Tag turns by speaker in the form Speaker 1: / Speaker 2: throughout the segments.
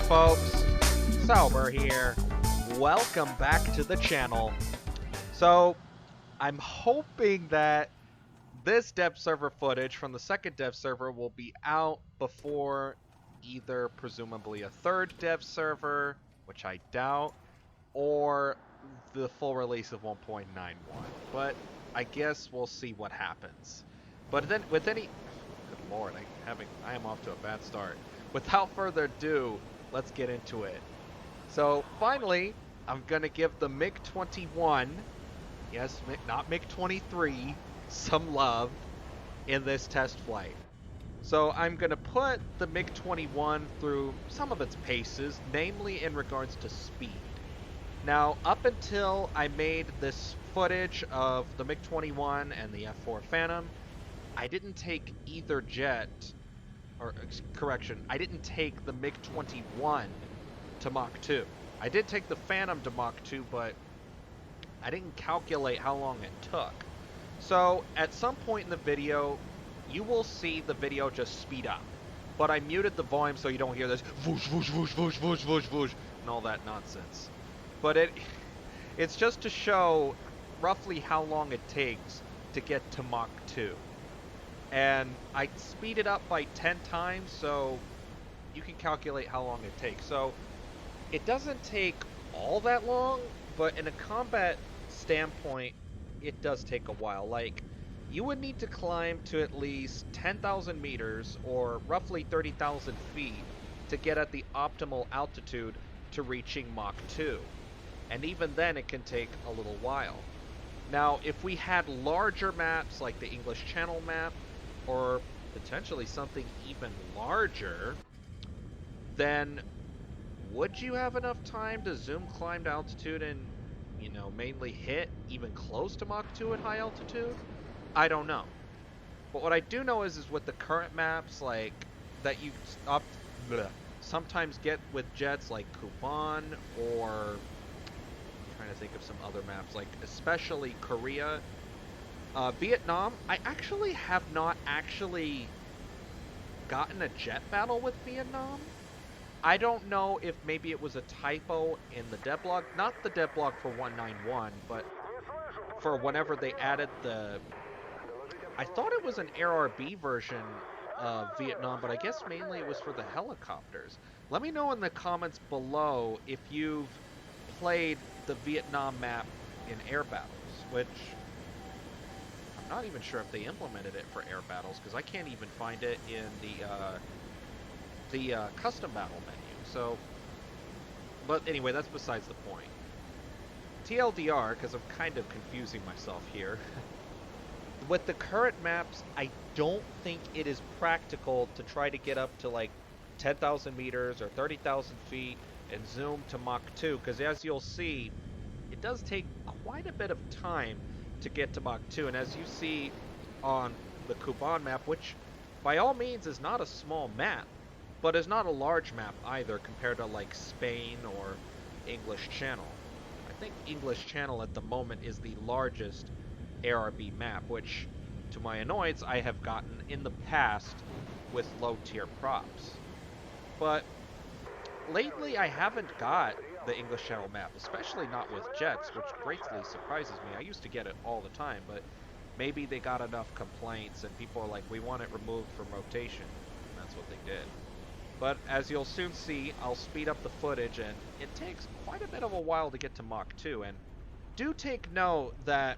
Speaker 1: folks, Sober here. Welcome back to the channel. So, I'm hoping that this dev server footage from the second dev server will be out before either presumably a third dev server, which I doubt, or the full release of 1.91. But I guess we'll see what happens. But then with any... Good lord, I am off to a bad start. Without further ado, let's get into it. So finally, I'm gonna give the MiG-21, yes, not MiG-23, some love in this test flight. So I'm gonna put the MiG-21 through some of its paces, namely in regards to speed. Now, up until I made this footage of the MiG-21 and the F-4 Phantom, I didn't take either jet, or correction, I didn't take the MiG-21 to Mach 2. I did take the Phantom to Mach 2, but I didn't calculate how long it took. So, at some point in the video, you will see the video just speed up. But I muted the volume so you don't hear this whoosh, whoosh, whoosh, whoosh, whoosh, whoosh, whoosh, and all that nonsense. But it's just to show roughly how long it takes to get to Mach 2. And I speed it up by 10 times, so you can calculate how long it takes. So it doesn't take all that long, but in a combat standpoint, it does take a while. Like, you would need to climb to at least 10,000 meters, or roughly 30,000 feet, to get at the optimal altitude to reaching Mach 2. And even then, it can take a little while. Now, if we had larger maps, like the English Channel map, or potentially something even larger, then would you have enough time to zoom climb to altitude and, you know, mainly hit even close to Mach 2 at high altitude? I don't know. But what I do know is with the current maps, like, that you sometimes get with jets like Kuban, or I'm trying to think of some other maps, like especially Korea, Vietnam, I actually have not actually gotten a jet battle with Vietnam. I don't know if maybe it was a typo in the devlog, not the devlog for 191, but for whenever they added the, I thought it was an ARB version of Vietnam, but I guess mainly it was for the helicopters. Let me know in the comments below if you've played the Vietnam map in air battles, which I'm not even sure if they implemented it for air battles, because I can't even find it in the custom battle menu. So, but anyway, that's besides the point. TLDR, because I'm kind of confusing myself here. With the current maps, I don't think it is practical to try to get up to like 10,000 meters or 30,000 feet and zoom to Mach 2, because as you'll see, it does take quite a bit of time to get to Mach 2, and as you see on the Kuban map, which by all means is not a small map, but is not a large map either compared to like Spain or English Channel. I think English Channel at the moment is the largest ARB map, which to my annoyance I have gotten in the past with low tier props. But lately I haven't got the English Channel map, especially not with jets, which greatly surprises me. I used to get it all the time, but maybe they got enough complaints and people are like, we want it removed from rotation. And that's what they did. But as you'll soon see, I'll speed up the footage, and it takes quite a bit of a while to get to Mach 2. And do take note that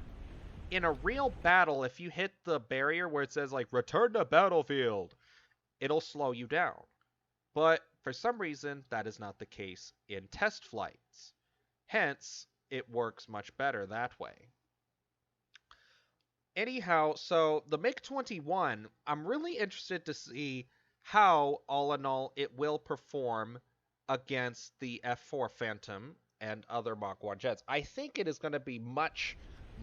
Speaker 1: in a real battle, if you hit the barrier where it says like return to battlefield, it'll slow you down. But for some reason, that is not the case in test flights. Hence, it works much better that way. Anyhow, so the MiG-21, I'm really interested to see how, all in all, it will perform against the F-4 Phantom and other Mach 1 jets. I think it is going to be much,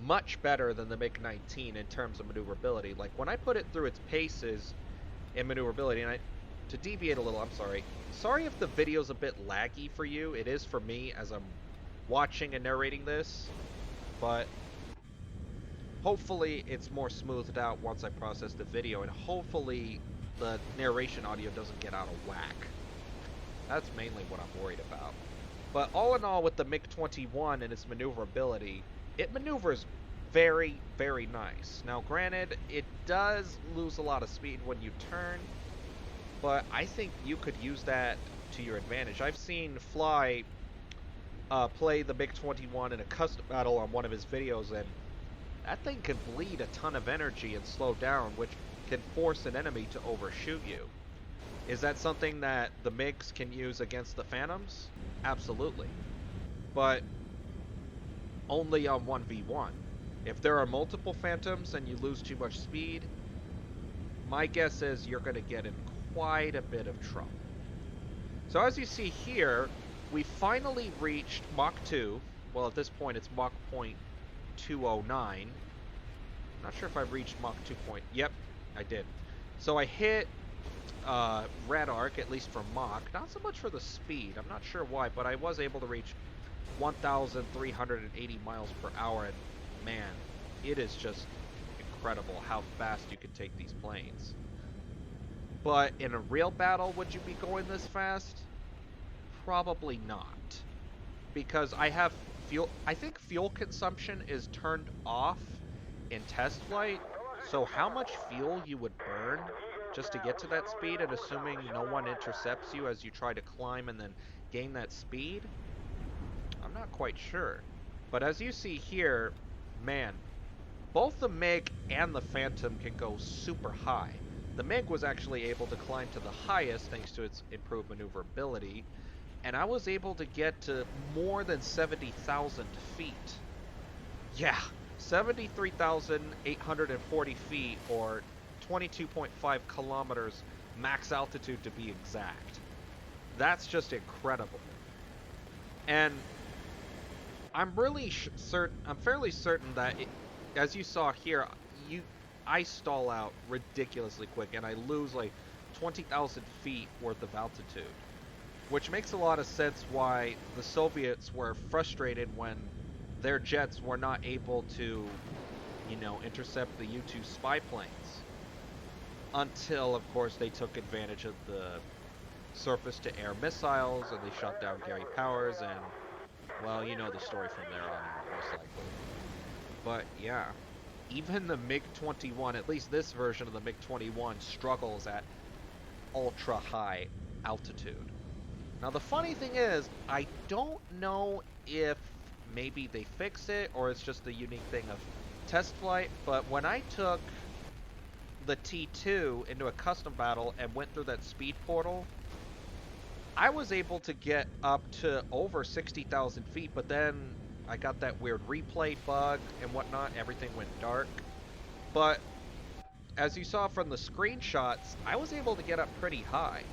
Speaker 1: much better than the MiG-19 in terms of maneuverability. Like, when I put it through its paces in maneuverability, and to deviate a little, I'm sorry. Sorry if the video's a bit laggy for you. It is for me as I'm watching and narrating this, but hopefully it's more smoothed out once I process the video, and hopefully the narration audio doesn't get out of whack. That's mainly what I'm worried about. But all in all, with the MiG-21 and its maneuverability, it maneuvers very, very nice. Now, granted, it does lose a lot of speed when you turn, but I think you could use that to your advantage. I've seen Fly play the MiG-21 in a custom battle on one of his videos, and that thing can bleed a ton of energy and slow down, which can force an enemy to overshoot you. Is that something that the MiGs can use against the Phantoms? Absolutely. But only on 1v1. If there are multiple Phantoms and you lose too much speed, my guess is you're going to get in quite a bit of trouble. So as you see here, we finally reached Mach 2. Well, at this point, it's Mach point 209. Not sure if I've reached Mach 2 point. Yep, I did. So I hit red arc, at least for Mach. Not so much for the speed. I'm not sure why, but I was able to reach 1,380 miles per hour, and man, it is just incredible how fast you can take these planes. But in a real battle, would you be going this fast? Probably not. Because I have fuel. I think fuel consumption is turned off in test flight. So how much fuel you would burn just to get to that speed, and assuming no one intercepts you as you try to climb and then gain that speed, I'm not quite sure. But as you see here, man, both the MiG and the Phantom can go super high. The MiG was actually able to climb to the highest thanks to its improved maneuverability, and I was able to get to more than 70,000 feet. Yeah, 73,840 feet, or 22.5 kilometers max altitude to be exact. That's just incredible. And I'm really certain, I'm fairly certain that, as you saw here, I stall out ridiculously quick, and I lose like 20,000 feet worth of altitude. Which makes a lot of sense why the Soviets were frustrated when their jets were not able to, intercept the U-2 spy planes. Until, of course, they took advantage of the surface-to-air missiles, and they shot down Gary Powers, and, well, you know the story from there on, most likely. But, yeah. Even the MiG-21, at least this version of the MiG-21, struggles at ultra-high altitude. Now, the funny thing is, I don't know if maybe they fix it or it's just the unique thing of test flight, but when I took the T2 into a custom battle and went through that speed portal, I was able to get up to over 60,000 feet, but then I got that weird replay bug and whatnot. Everything went dark. But as you saw from the screenshots, I was able to get up pretty high.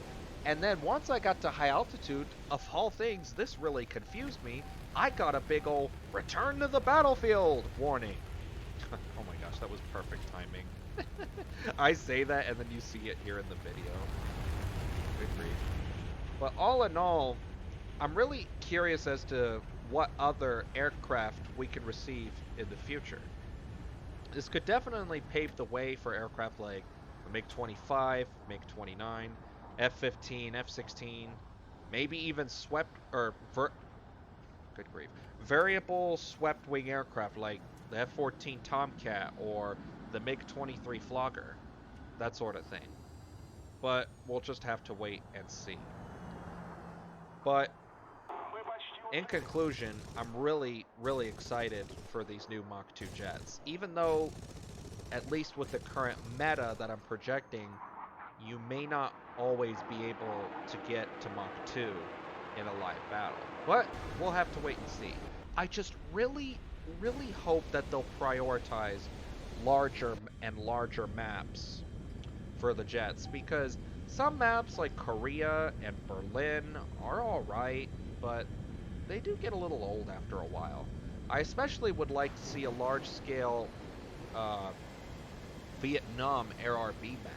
Speaker 1: And then once I got to high altitude, of all things, this really confused me. I got a big ol' return to the battlefield warning. Oh my gosh, that was perfect timing. I say that and then you see it here in the video. Good grief. But all in all, I'm really curious as to what other aircraft we can receive in the future. This could definitely pave the way for aircraft like the MiG-25, MiG-29, F-15, F-16, maybe even good grief, variable swept-wing aircraft like the F-14 Tomcat or the MiG-23 Flogger, that sort of thing. But we'll just have to wait and see. But in conclusion, I'm really, really excited for these new Mach 2 jets. Even though, at least with the current meta that I'm projecting, you may not always be able to get to Mach 2 in a live battle. But we'll have to wait and see. I just really, really hope that they'll prioritize larger and larger maps for the jets, because some maps like Korea and Berlin are alright, but they do get a little old after a while. I especially would like to see a large-scale Vietnam ARB map.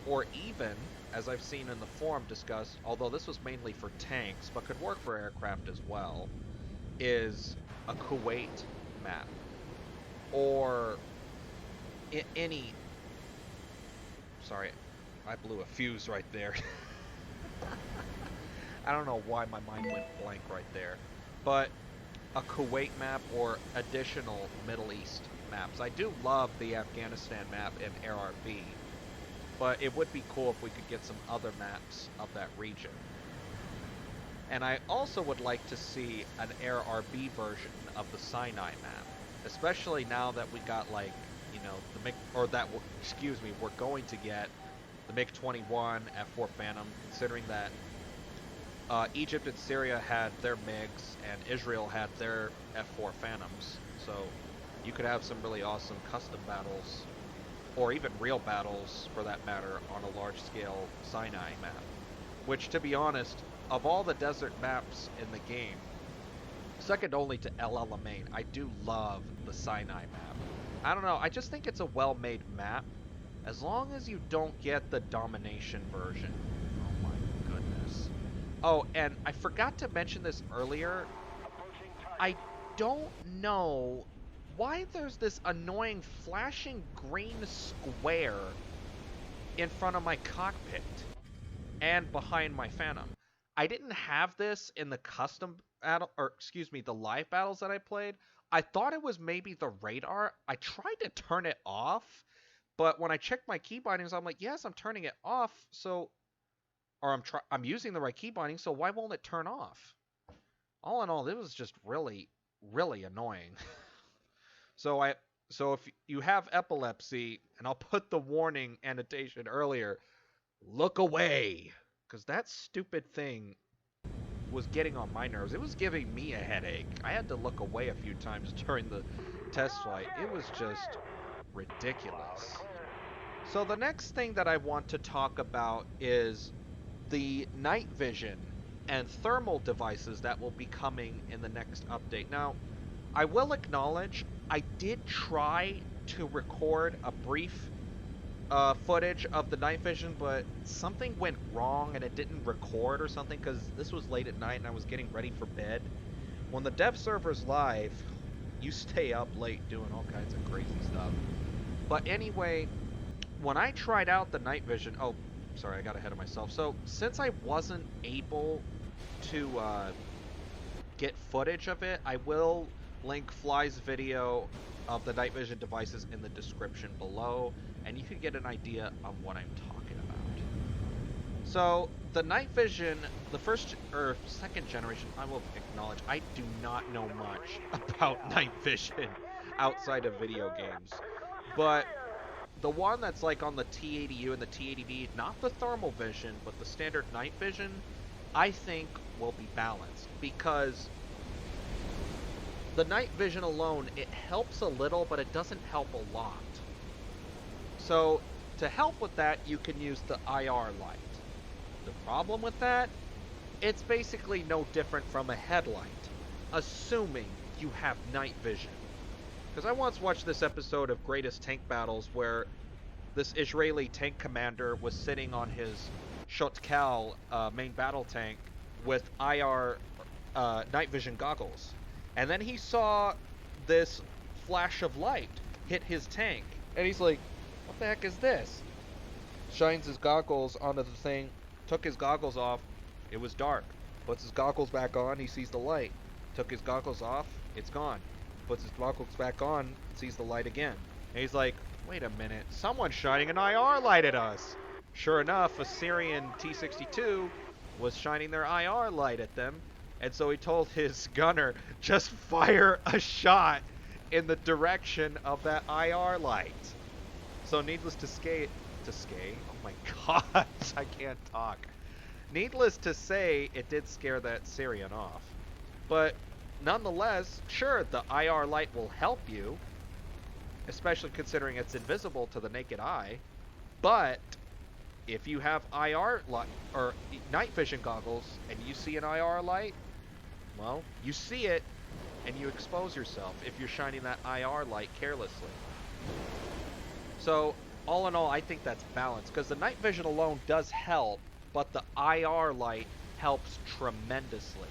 Speaker 1: Or even, as I've seen in the forum discussed, although this was mainly for tanks, but could work for aircraft as well, is a Kuwait map. Or any... Sorry, I blew a fuse right there. I don't know why my mind went blank right there. But a Kuwait map or additional Middle East maps. I do love the Afghanistan map in ARB, but it would be cool if we could get some other maps of that region. And I also would like to see an ARB version of the Sinai map, especially now that we got, like, you know, the MiG, or that, excuse me, we're going to get the MiG-21 F-4 Phantom, considering that Egypt and Syria had their MiGs and Israel had their F-4 Phantoms. So you could have some really awesome custom battles, or even real battles for that matter, on a large-scale Sinai map. Which, to be honest, of all the desert maps in the game, second only to El Alamein, I do love the Sinai map. I don't know, I just think it's a well-made map, as long as you don't get the domination version. Oh my goodness. Oh, and I forgot to mention this earlier. I don't know why there's this annoying flashing green square in front of my cockpit and behind my Phantom. I didn't have this in the custom battle, or excuse me, the live battles that I played. I thought it was maybe the radar. I tried to turn it off, but when I checked my key bindings, I'm like, yes, I'm turning it off. So, or I'm using the right key binding. So why won't it turn off? All in all, it was just really, really annoying. so if you have epilepsy, and I'll put the warning annotation earlier, look away, because that stupid thing was getting on my nerves. It was giving me a headache. I had to look away a few times during the test flight. It was just ridiculous. So the next thing that I want to talk about is the night vision and thermal devices that will be coming in the next update. Now, I will acknowledge I did try to record a brief footage of the night vision, but something went wrong and it didn't record or something, because this was late at night and I was getting ready for bed. When the dev server's live, you stay up late doing all kinds of crazy stuff. But anyway, when I tried out the night vision, oh, sorry, I got ahead of myself. So since I wasn't able to get footage of it, I will link Fly's video of the night vision devices in the description below, and you can get an idea of what I'm talking about. So the night vision, the first or second generation, I will acknowledge I do not know much about night vision outside of video games, but the one that's like on the T80U and the T80V, not the thermal vision, but the standard night vision, I think will be balanced, because the night vision alone, it helps a little, but it doesn't help a lot. So to help with that, you can use the IR light. The problem with that, it's basically no different from a headlight, assuming you have night vision. Because I once watched this episode of Greatest Tank Battles where this Israeli tank commander was sitting on his Shotkal main battle tank with IR night vision goggles. And then he saw this flash of light hit his tank. And he's like, what the heck is this? Shines his goggles onto the thing, took his goggles off, it was dark. Puts his goggles back on, he sees the light. Took his goggles off, it's gone. Puts his goggles back on, sees the light again. And he's like, wait a minute, someone's shining an IR light at us. Sure enough, a Syrian T-62 was shining their IR light at them. And so he told his gunner, just fire a shot in the direction of that IR light. So needless to say, oh my god, I can't talk. Needless to say, it did scare that Syrian off. But nonetheless, sure, the IR light will help you, especially considering it's invisible to the naked eye. But if you have IR light or night vision goggles and you see an IR light, well, you see it and you expose yourself if you're shining that IR light carelessly. So all in all, I think that's balanced, because the night vision alone does help, but the IR light helps tremendously.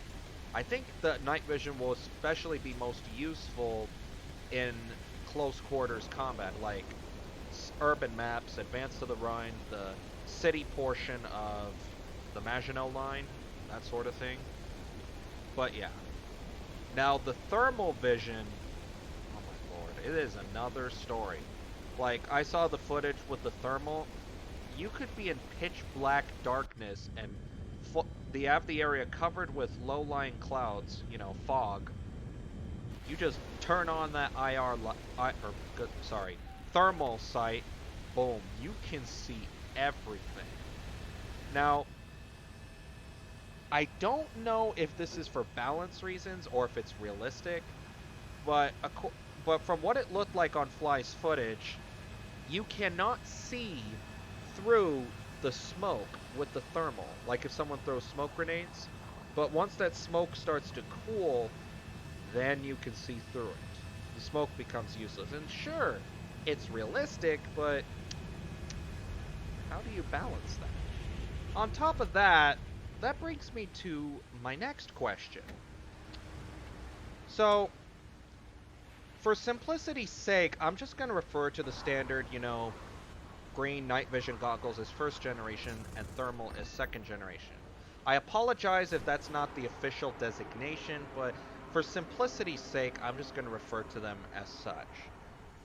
Speaker 1: I think the night vision will especially be most useful in close quarters combat, like urban maps, Advance to the Rhine, the city portion of the Maginot Line. that sort of thing. But yeah. Now the thermal vision, oh my lord, it is another story. Like, I saw the footage with the thermal. You could be in pitch black darkness and have the area covered with low-lying clouds, you know, fog. You just turn on that thermal sight, boom, you can see everything. Now, I don't know if this is for balance reasons or if it's realistic, but from what it looked like on Fly's footage, you cannot see through the smoke with the thermal, like if someone throws smoke grenades. But once that smoke starts to cool, then you can see through it. The smoke becomes useless. And sure, it's realistic, but how do you balance that? On top of that, that brings me to my next question. So, for simplicity's sake, I'm just going to refer to the standard, you know, green night vision goggles as first generation and thermal as second generation. I apologize if that's not the official designation, but for simplicity's sake, I'm just going to refer to them as such.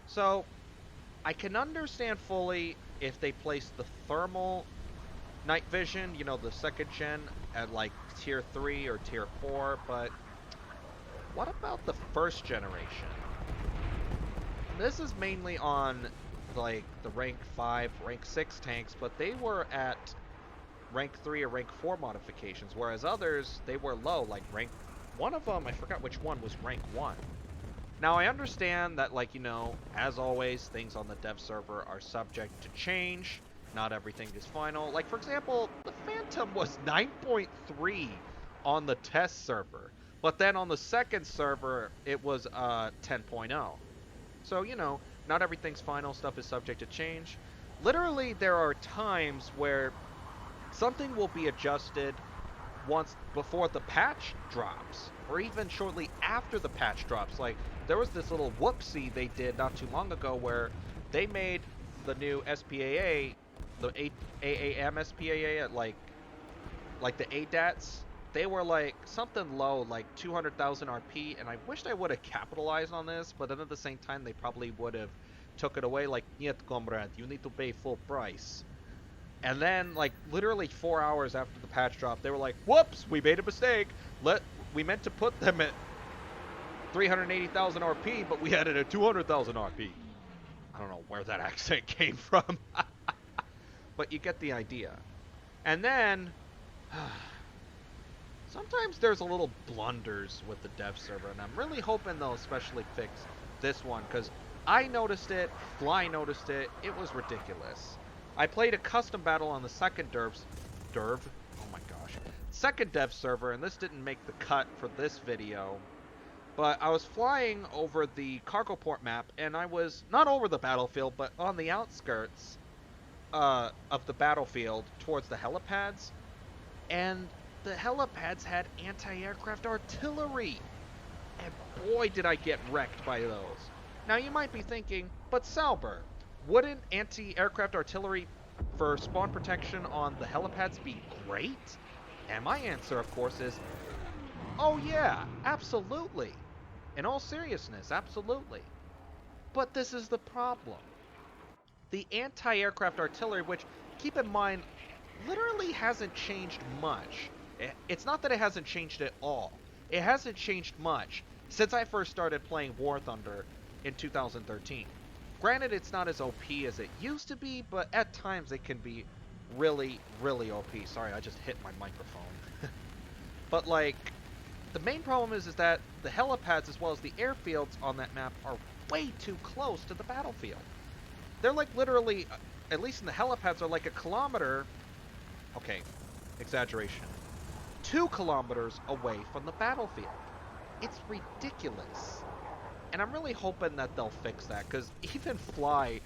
Speaker 1: So, I can understand fully if they place the thermal night vision, you know, the second gen, at like tier 3 or tier 4, but what about the first generation? This is mainly on like the rank 5, rank 6 tanks, but they were at rank 3 or rank 4 modifications, whereas others, they were low, like rank... One of them, I forgot which one, was rank 1. Now, I understand that, like, you know, as always, things on the dev server are subject to change. Not everything is final. Like, for example, the Phantom was 9.3 on the test server, but then on the second server, it was 10.0. So, you know, not everything's final, stuff is subject to change. Literally, there are times where something will be adjusted once before the patch drops, or even shortly after the patch drops. Like, there was this little whoopsie they did not too long ago where they made the new SPAA, the AAM SPAA at like the ADATs, they were like something low, like 200,000 RP, and I wished I would have capitalized on this, but then at the same time, they probably would have took it away, like, "Niet, comrade, you need to pay full price." And then, like, literally 4 hours after the patch drop, they were like, "Whoops, we made a mistake. We meant to put them at 380,000 RP, but we had it at 200,000 RP." I don't know where that accent came from. But you get the idea. And then, sometimes there's a little blunders with the dev server, and I'm really hoping they'll especially fix this one, because I noticed it, Fly noticed it, it was ridiculous. I played a custom battle on the second second dev server, and this didn't make the cut for this video, but I was flying over the cargo port map, and I was not over the battlefield, but on the outskirts of the battlefield towards the helipads, and the helipads had anti-aircraft artillery, and boy did I get wrecked by those. Now you might be thinking, but Salber, wouldn't anti-aircraft artillery for spawn protection on the helipads be great? And my answer, of course, is, oh yeah, absolutely. In all seriousness, absolutely. But this is the problem. The anti-aircraft artillery, which, keep in mind, literally hasn't changed much. It's not that it hasn't changed at all. It hasn't changed much since I first started playing War Thunder in 2013. Granted, it's not as OP as it used to be, but at times it can be really, really OP. Sorry, I just hit my microphone. But, like, the main problem is that the helipads as well as the airfields on that map are way too close to the battlefield. They're like literally, at least in the helipads, are like a kilometer, okay, exaggeration, 2 kilometers away from the battlefield. It's ridiculous. And I'm really hoping that they'll fix that, because even Fly,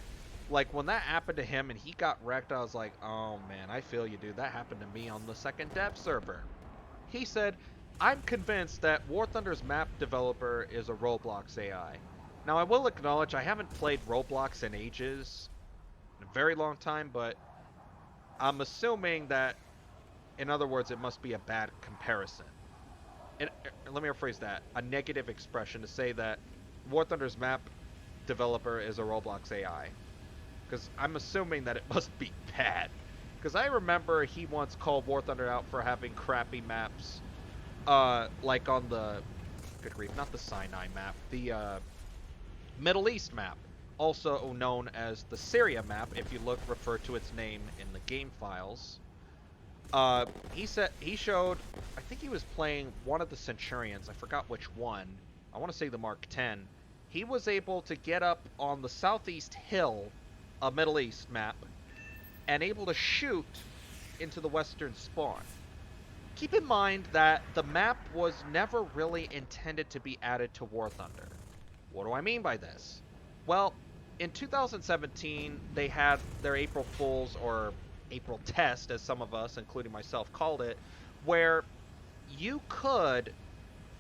Speaker 1: like, when that happened to him and he got wrecked, I was like, oh man, I feel you, dude. That happened to me on the second dev server. He said, I'm convinced that War Thunder's map developer is a Roblox AI. Now, I will acknowledge I haven't played Roblox in ages, in a very long time, but I'm assuming that In other words, it must be a bad comparison. And let me rephrase that. A negative expression to say that War Thunder's map developer is a Roblox AI. Because I'm assuming that it must be bad. Because I remember he once called War Thunder out for having crappy maps. Like on the... Good grief, not the Sinai map. The, Middle East map. Also known as the Syria map, if you refer to its name in the game files. He showed, I think he was playing one of the Centurions, I forgot which one. I want to say the Mark 10. He was able to get up on the southeast hill of Middle East map and able to shoot into the western spawn. Keep in mind that the map was never really intended to be added to War Thunder. What do I mean by this? Well, in 2017, they had their April Fools, or April test, as some of us, including myself, called it, where you could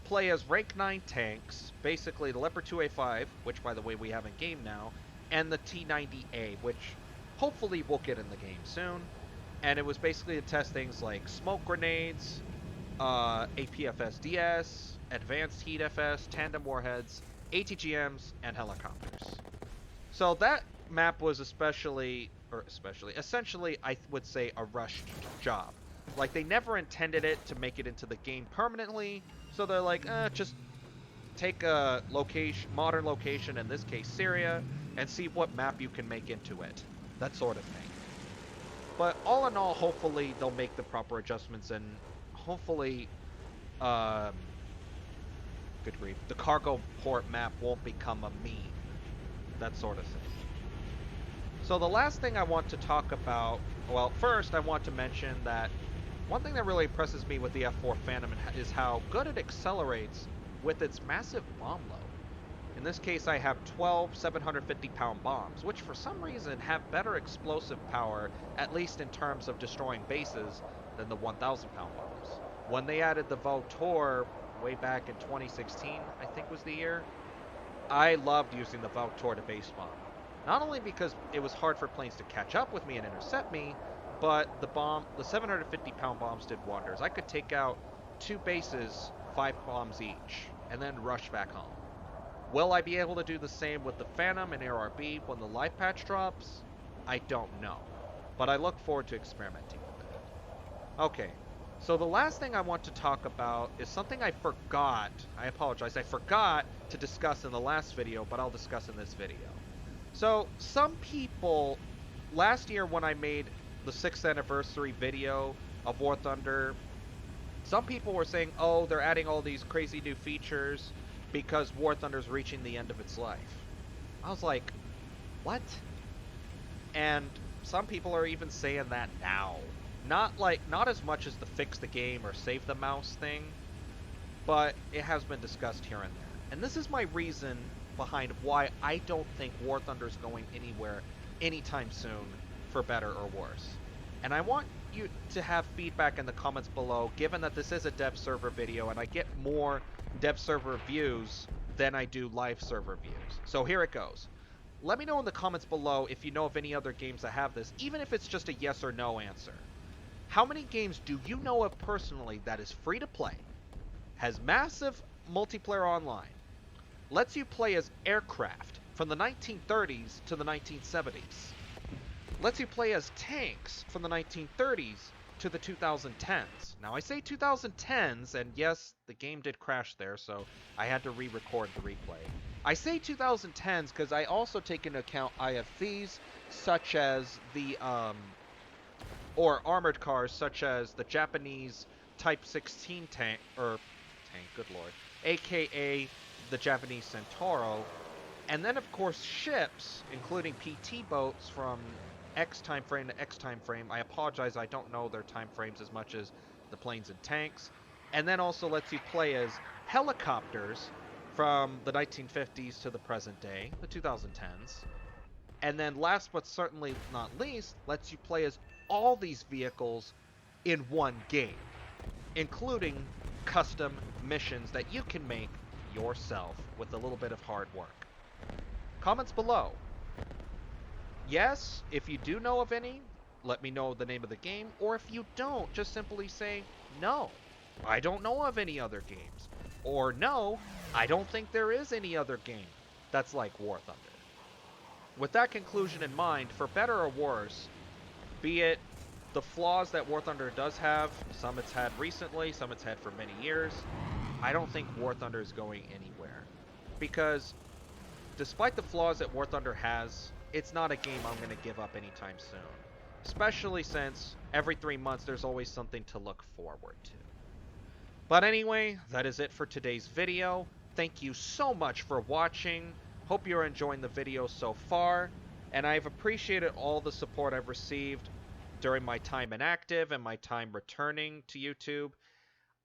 Speaker 1: play as rank 9 tanks, basically the Leopard 2A5, which by the way we have in game now, and the T90A, which hopefully we'll get in the game soon. And it was basically to test things like smoke grenades, APFS-DS, advanced heat FS, tandem warheads, ATGMs, and helicopters. So that map was essentially, I would say, a rushed job. Like, they never intended it to make it into the game permanently, so they're like, just take a modern location, in this case Syria, and see what map you can make into it. That sort of thing. But all in all, hopefully they'll make the proper adjustments, and hopefully, good grief, the cargo port map won't become a meme. That sort of thing. So the last thing I want to talk about, well, first I want to mention that one thing that really impresses me with the F-4 Phantom is how good it accelerates with its massive bomb load. In this case, I have 12 750-pound bombs, which for some reason have better explosive power, at least in terms of destroying bases, than the 1,000-pound bombs. When they added the Vautour way back in 2016, I think was the year, I loved using the Vautour to base bomb. Not only because it was hard for planes to catch up with me and intercept me, but the 750-pound bombs did wonders. I could take out 2 bases, 5 bombs each, and then rush back home. Will I be able to do the same with the Phantom and ARB when the life patch drops? I don't know, but I look forward to experimenting with it. Okay, so the last thing I want to talk about is something I forgot. I apologize, I forgot to discuss in the last video, but I'll discuss in this video. So, some people, last year when I made the 6th anniversary video of War Thunder, some people were saying, oh, they're adding all these crazy new features because War Thunder's reaching the end of its life. I was like, what? And some people are even saying that now. Not as much as the fix the game or save the mouse thing, but it has been discussed here and there. And this is my reason behind why I don't think War Thunder's going anywhere anytime soon, for better or worse. And I want you to have feedback in the comments below, given that this is a dev server video and I get more dev server views than I do live server views. So here it goes. Let me know in the comments below if you know of any other games that have this, even if it's just a yes or no answer. How many games do you know of personally that is free to play, has massive multiplayer online, lets you play as aircraft from the 1930s to the 1970s, lets you play as tanks from the 1930s to the 2010s. Now I say 2010s, and yes, the game did crash there, so I had to re-record the replay. I say 2010s because I also take into account IFVs such as the, or armored cars such as the Japanese Type 16 tank, good lord, aka the Japanese Centauro, and then of course ships, including PT boats from X time frame to X time frame. I apologize, I don't know their time frames as much as the planes and tanks. And then also lets you play as helicopters from the 1950s to the present day, the 2010s. And then last but certainly not least, lets you play as all these vehicles in one game, including custom missions that you can make yourself with a little bit of hard work. Comments below. Yes, if you do know of any, let me know the name of the game, or if you don't, just simply say, no, I don't know of any other games. Or no, I don't think there is any other game that's like War Thunder. With that conclusion in mind, for better or worse, be it the flaws that War Thunder does have, some it's had recently, some it's had for many years, I don't think War Thunder is going anywhere. Because despite the flaws that War Thunder has, it's not a game I'm going to give up anytime soon. Especially since every 3 months there's always something to look forward to. But anyway, that is it for today's video. Thank you so much for watching. Hope you're enjoying the video so far. And I've appreciated all the support I've received during my time inactive and my time returning to YouTube.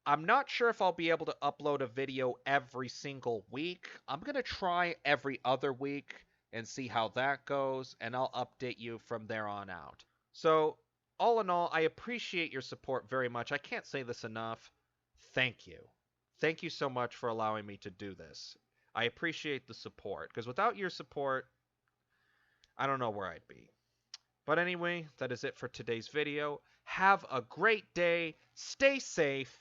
Speaker 1: I'm not sure if I'll be able to upload a video every single week. I'm going to try every other week and see how that goes, and I'll update you from there on out. So, all in all, I appreciate your support very much. I can't say this enough. Thank you. Thank you so much for allowing me to do this. I appreciate the support, because without your support, I don't know where I'd be. But anyway, that is it for today's video. Have a great day, stay safe,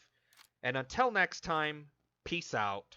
Speaker 1: and until next time, peace out.